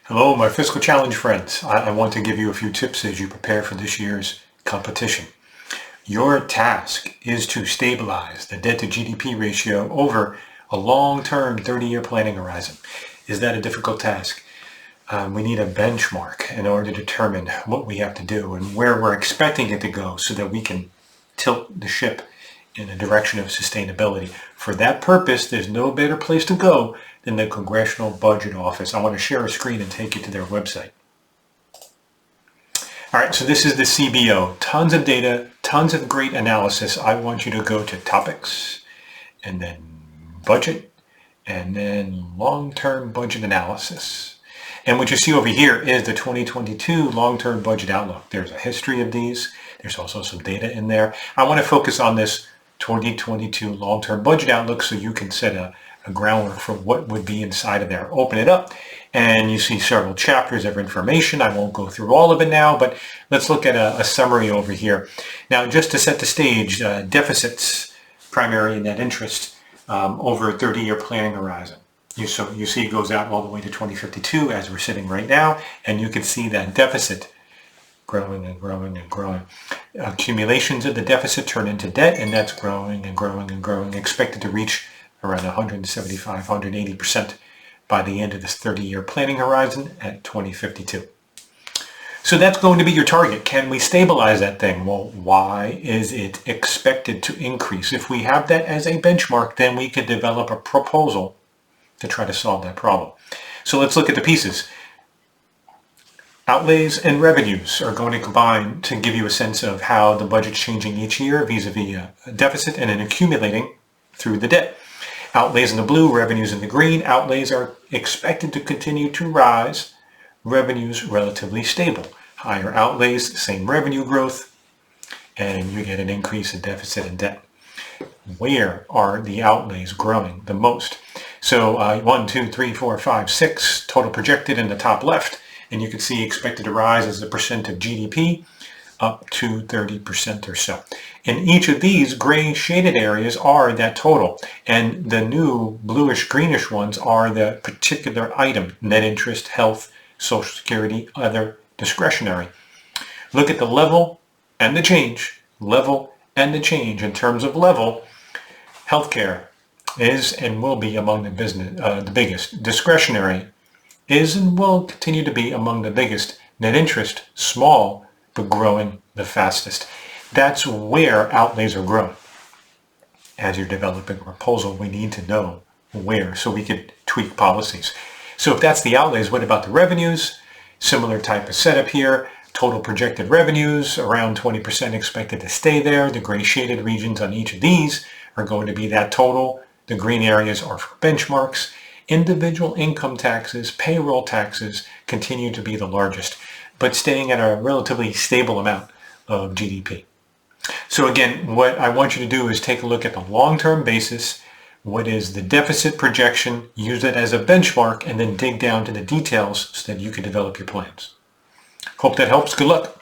Hello, my fiscal challenge friends. I want to give you a few tips as you prepare for this year's competition. Your task is to stabilize the debt to GDP ratio over a long-term 30-year planning horizon. Is that a difficult task? We need a benchmark in order to determine what we have to do and where we're expecting it to go so that we can tilt the ship in a direction of sustainability. For that purpose, there's no better place to go than the Congressional Budget Office. I want to share a screen and take you to their website. All right, so this is the CBO. Tons of data, tons of great analysis. I want you to go to Topics, and then Budget, and then Long-Term Budget Analysis. And what you see over here is the 2022 Long-Term Budget Outlook. There's a history of these. There's also some data in there. I want to focus on this 2022 Long-Term Budget Outlook so you can set a groundwork for what would be inside of there. Open it up and you see several chapters of information. I won't go through all of it now, but let's look at a summary over here. Now, just to set the stage, deficits, primary and net interest, over a 30-year planning horizon. You see it goes out all the way to 2052 as we're sitting right now, and you can see that deficit growing and growing and growing. Accumulations of the deficit turn into debt, and that's growing and growing and growing, expected to reach around 175, 180% by the end of this 30-year planning horizon at 2052. So that's going to be your target. Can we stabilize that thing? Well, why is it expected to increase? If we have that as a benchmark, then we could develop a proposal to try to solve that problem. So let's look at the pieces. Outlays and revenues are going to combine to give you a sense of how the budget's changing each year vis-a-vis a deficit and then accumulating through the debt. Outlays in the blue, revenues in the green. Outlays are expected to continue to rise, revenues relatively stable. Higher outlays, same revenue growth, and you get an increase in deficit and debt. Where are the outlays growing the most? So 1, 2, 3, 4, 5, 6 total projected in the top left, and you can see expected to rise as a percent of GDP up to 30% or so. In each of these gray shaded areas are that total, and the new bluish greenish ones are the particular item: net interest, health, Social Security, other, discretionary. Look at the level and the change. Level and the change. In terms of level, healthcare is and will be among the biggest. Discretionary is and will continue to be among the biggest. Net interest, small, but growing the fastest. That's where outlays are growing. As you're developing a proposal, we need to know where so we could tweak policies. So if that's the outlays, what about the revenues? Similar type of setup here. Total projected revenues, around 20% expected to stay there. The gray shaded regions on each of these are going to be that total. The green areas are for benchmarks. Individual income taxes, payroll taxes continue to be the largest, but staying at a relatively stable amount of GDP. So again, what I want you to do is take a look at the long-term basis. What is the deficit projection? Use it as a benchmark and then dig down to the details so that you can develop your plans. Hope that helps. Good luck.